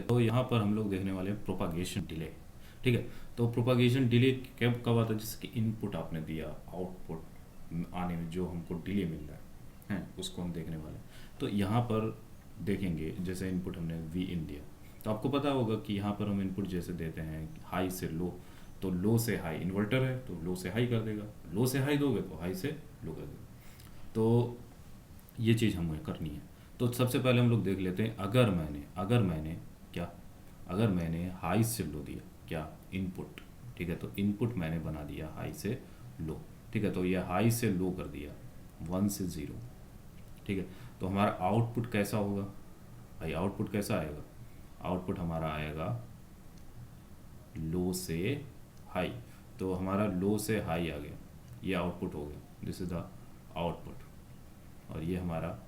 तो यहाँ पर हम लोग देखने वाले हैं प्रोपागेशन डिले। ठीक है, तो प्रोपागेशन डिले कब कब आता है, जैसे कि इनपुट आपने दिया, आउटपुट आने में जो हमको डिले मिल रहा है उसको हम देखने वाले हैं। तो यहाँ पर देखेंगे, जैसे इनपुट हमने वी इन दिया, तो आपको पता होगा कि यहाँ पर हम इनपुट जैसे देते हैं हाई से लो, तो लो से हाई इन्वर्टर है तो लो से हाई कर देगा, लो से हाई दोगे तो हाई से लो कर देगा। तो ये चीज़ हमें करनी है। तो सबसे पहले हम लोग देख लेते हैं, अगर मैंने क्या, अगर मैंने हाई से लो दिया क्या इनपुट, ठीक है, तो इनपुट मैंने बना दिया हाई से लो। ठीक है, तो ये हाई से लो कर दिया 1 से 0। ठीक है, तो हमारा आउटपुट कैसा होगा भाई, आउटपुट कैसा आएगा, आउटपुट हमारा आएगा लो से हाई। तो हमारा लो से हाई आ गया, ये आउटपुट हो गया, दिस इज द आउटपुट, और ये हमारा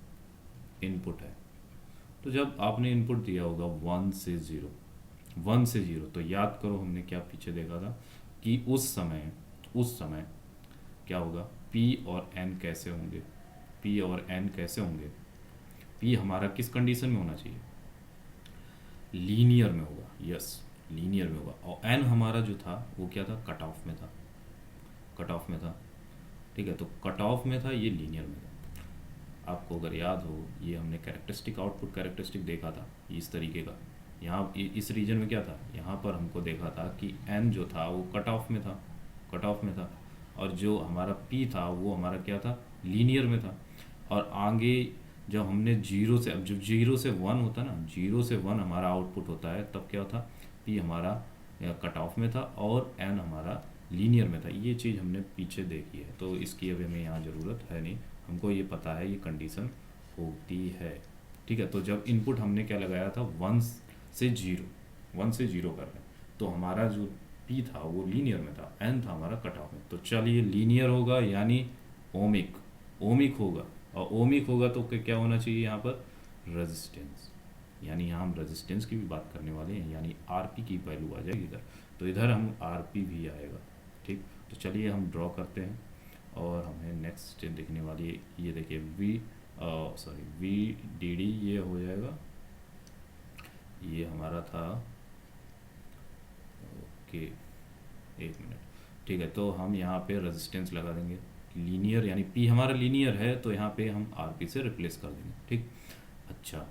इनपुट है। तो जब आपने इनपुट दिया होगा 1 से 0 तो याद करो हमने क्या पीछे देखा था कि उस समय क्या होगा, P और N कैसे होंगे, P और N कैसे होंगे, P हमारा किस कंडीशन में होना चाहिए, लीनियर में होगा, यस लीनियर में होगा, और N हमारा जो था वो क्या था, कट ऑफ में था, कट ऑफ में था। ठीक है, तो कट ऑफ में था, ये लीनियर में था। आपको अगर याद हो, ये हमने कैरेक्टरिस्टिक आउटपुट कैरेक्टरिस्टिक देखा था इस तरीके का। यहाँ इस रीजन में क्या था, यहाँ पर हमको देखा था कि N जो था वो कट ऑफ में था, कट ऑफ में था, और जो हमारा P था वो हमारा क्या था, लीनियर में था। और आगे जब हमने जीरो से, अब जब 0 से 1 होता ना, 0 से 1 हमारा आउटपुट होता है, तब क्या था, P हमारा कट ऑफ में था और N हमारा लीनियर में था। ये चीज़ हमने पीछे देखी है, तो इसकी अभी हमें यहाँ ज़रूरत है नहीं, हमको ये पता है ये कंडीशन होती है। ठीक है, तो जब इनपुट हमने क्या लगाया था 1 से 0 कर रहे हैं, तो हमारा जो P था वो लीनियर में था, N था हमारा कट ऑफ में। तो चलिए लीनियर होगा यानी ओमिक, ओमिक होगा, और ओमिक होगा तो क्या होना चाहिए यहाँ पर, रेजिस्टेंस, यानी यहाँ हम रेजिस्टेंस की भी बात करने वाले हैं, यानी आरपी की वैल्यू आ जाएगी इधर, तो इधर हम आरपी भी आएगा। ठीक, तो चलिए हम ड्रॉ करते हैं, और हमें नेक्स्ट देखने वाली है, ये देखिए वी डी डी ये हो जाएगा, ये हमारा था, ओके एक मिनट। ठीक है, तो हम यहाँ पे रेजिस्टेंस लगा देंगे, लीनियर यानी पी हमारा लीनियर है, तो यहाँ पे हम आरपी से रिप्लेस कर देंगे। ठीक, अच्छा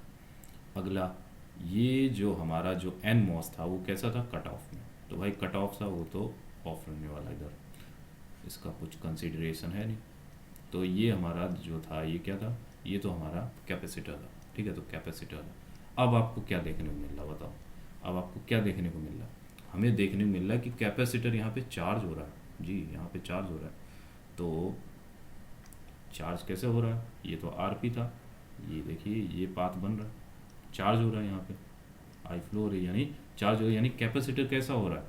अगला, ये जो हमारा जो एन मॉस था वो कैसा था, कट ऑफ में, तो भाई कट ऑफ था वो तो ऑफ रहने वाला, इधर इसका कुछ कंसिडरेशन है नहीं। तो ये हमारा जो था ये क्या था, ये तो हमारा कैपेसिटर था। ठीक है, तो कैपेसिटर था। अब आपको क्या देखने को मिल रहा, बताओ, अब आपको क्या देखने को मिल रहा, हमें देखने को मिल रहा है कि कैपेसिटर यहाँ पे चार्ज हो रहा है, जी यहाँ पे चार्ज हो रहा है। तो चार्ज कैसे हो रहा है, ये तो आरपी था, ये देखिए ये पाथ बन रहा है, चार्ज हो रहा है यहाँ पे, आई फ्लो हो रही है यानी चार्ज हो रहा है, यानी कैपेसिटर कैसा हो रहा है,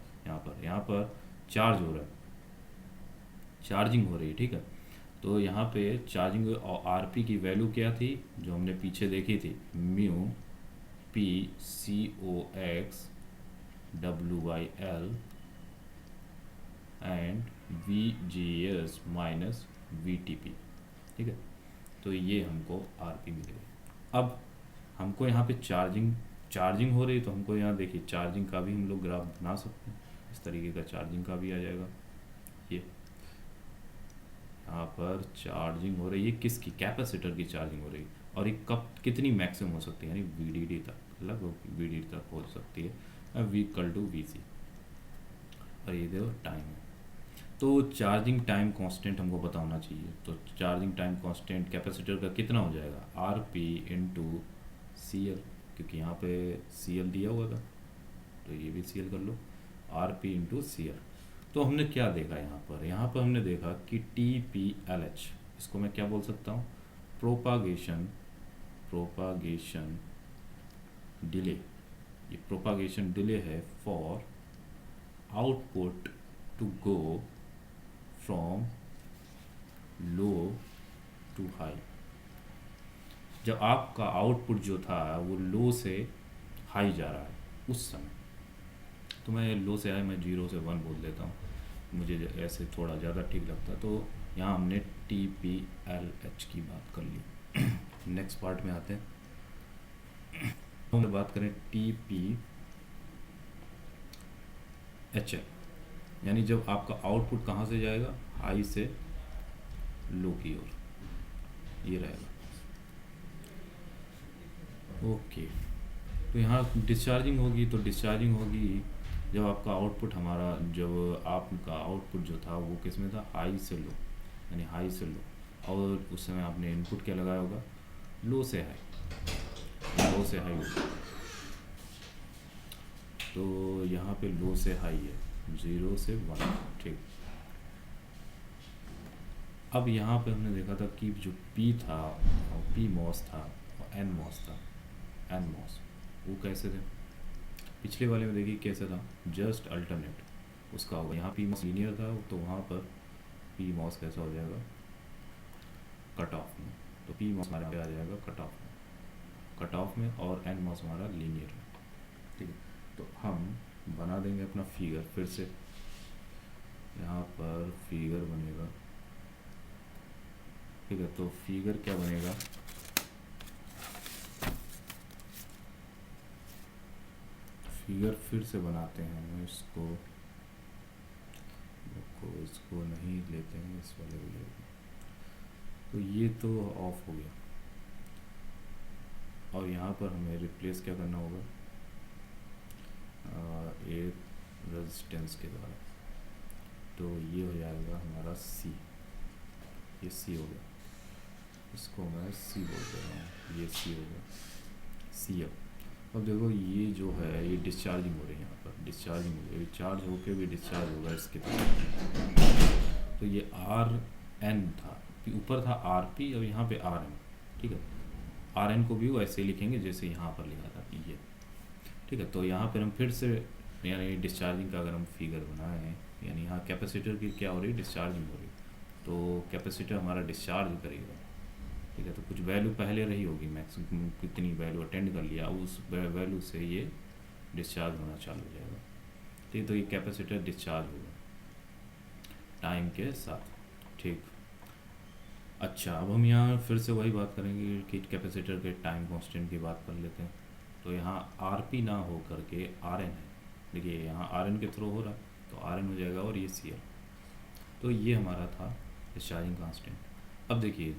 यहाँ पर चार्ज हो रहा है, चार्जिंग हो रही है। ठीक है, तो यहाँ पे चार्जिंग, और आरपी की वैल्यू क्या थी जो हमने पीछे देखी थी, mu P C O X W Y L and V G S minus V T P. ठीक है, तो ये हमको आरपी मिलेगा। अब हमको यहाँ पे चार्जिंग हो रही है, तो हमको यहाँ देखिए चार्जिंग का भी हम लोग ग्राफ बना सकते हैं, इस तरीके का चार्जिंग का भी आ जाएगा। ये यहाँ पर चार्जिंग हो रही है, किसकी, कैपेसिटर की चार्जिंग हो रही है, और ये कब कितनी मैक्सिमम हो सकती है, यानी वीडीडी तक, लगभग वीडीडी तक हो सकती है, वी इक्वल टू वी सी, और ये देखो टाइम है। तो चार्जिंग टाइम कांस्टेंट हमको पता होना चाहिए, तो चार्जिंग टाइम कांस्टेंट कैपेसिटर का कितना हो जाएगा, R P into C L, क्योंकि यहाँ पे सी एल दिया हुआ था, तो ये भी सी एल कर लो, R P into C L. तो हमने क्या देखा यहाँ पर हमने देखा कि टी पी एल एच, इसको मैं क्या बोल सकता हूँ, प्रोपागेशन डिले, ये प्रोपागेशन डिले है for output to go from low to high. जब आपका आउटपुट जो था वो लो से हाई जा रहा है उस समय, तो मैं लो से हाई, मैं 0 से 1 बोल देता हूँ, मुझे ऐसे थोड़ा ज़्यादा ठीक लगता है। तो यहाँ हमने टी पी एल एच की बात कर ली। नेक्स्ट पार्ट में आते हैं। हम बात करें टी पी एच एल, यानी जब आपका आउटपुट कहाँ से जाएगा, हाई से लो की ओर, ये रहेगा। ओके, तो यहाँ डिस्चार्जिंग होगी, तो डिस्चार्जिंग होगी जब आपका आउटपुट हमारा, जब आपका आउटपुट जो था वो किस में था, हाई से लो, यानी हाई से लो, और उस समय आपने इनपुट क्या लगाया होगा, लो से हाई, लो से हाई होगा। तो यहाँ पे लो से हाई है, 0 से 1, ठीक। अब यहाँ पे हमने देखा था कि जो P था, P मॉस था और N मॉस था, N मॉस, वो कैसे थे, पिछले वाले में देखिए कैसे था, जस्ट अल्टरनेट उसका होगा। यहाँ P मॉस लीनियर था, तो वहाँ पर P मॉस कैसा हो जाएगा, कट ऑफ में। तो P मॉस हमारे आ जाएगा कट ऑफ में, कट ऑफ में, और N मॉस हमारा लीनियर में, ठीक है। तो हम बना देंगे अपना फिगर, फिर से यहाँ पर फिगर बनेगा, ठीक है। तो फिगर क्या बनेगा, फिगर फिर से बनाते हैं इसको, इसको नहीं लेते हैं, इस वाले को लेते हैं। तो ये तो ऑफ हो गया, और यहाँ पर हमें रिप्लेस क्या करना होगा, एक रेजिस्टेंस के द्वारा। तो ये हो जाएगा हमारा C, ये C हो गया, इसको मैं C बोल दे रहा हूँ, ये C हो गया, C। अब देखो ये जो है ये डिस्चार्जिंग हो रही है, यहाँ पर डिस्चार्जिंग हो रही है, चार्ज होके भी डिस्चार्ज होगा इसके तरफ। तो ये RN था, ऊपर था RP, अब यहाँ पे RN, ठीक है। RN को भी वैसे लिखेंगे जैसे यहाँ पर लिखा था ये, ठीक है। तो यहाँ पर हम फिर से, यानी डिस्चार्जिंग का अगर हम फिगर बनाएं, यानी यहाँ कैपेसिटर की क्या हो रही है, डिस्चार्जिंग हो रही है। तो कैपेसिटर हमारा डिस्चार्ज करेगा, ठीक है। तो कुछ वैल्यू पहले रही होगी, मैक्सिमम कितनी वैल्यू अटेंड कर लिया, उस वैल्यू से ये डिस्चार्ज होना चालू हो जाएगा, ठीक। तो ये कैपेसिटर डिस्चार्ज होगा टाइम के साथ, ठीक। अच्छा, अब हम यहाँ फिर से वही बात करेंगे कि कैपेसिटर के टाइम कांस्टेंट की बात कर लेते हैं। तो यहाँ RP ना हो करके RN है, देखिए यहाँ RN के थ्रू हो रहा है, तो RN हो जाएगा, और ये CL। तो ये हमारा था डिस्चार्जिंग कांस्टेंट। अब देखिए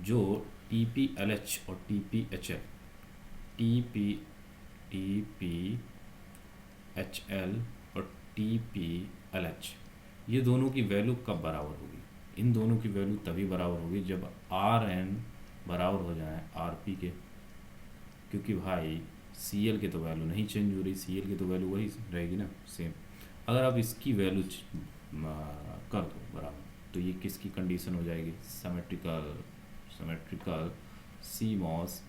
जो TPLH और TPHL, TPHL और TPLH, ये दोनों की वैल्यू कब बराबर होगी, इन दोनों की वैल्यू तभी बराबर होगी जब RN बराबर हो जाए RP के, क्योंकि भाई CL के तो वैल्यू नहीं चेंज हो रही, CL की तो वैल्यू वही रहेगी ना, सेम। अगर आप इसकी वैल्यू कर दो बराबर, तो ये किसकी कंडीशन हो जाएगी, सिमेट्रिकल CMOS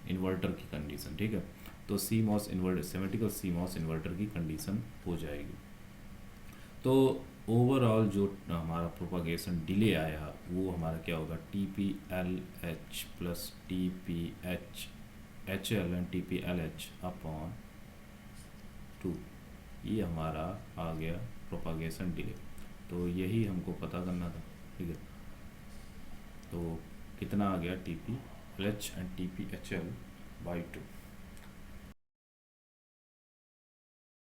इन्वर्टर की कंडीशन, ठीक है। तो CMOS inverter, symmetrical CMOS inverter की कंडीशन हो जाएगी। तो ओवरऑल जो हमारा प्रोपागेशन डिले आया वो हमारा क्या होगा, TPLH plus TPHL and TPLH upon 2, ये हमारा आ गया प्रोपागेशन डिले। तो यही हमको पता करना था, ठीक है। तो कितना आ गया, TPLH एंड TPHL/2।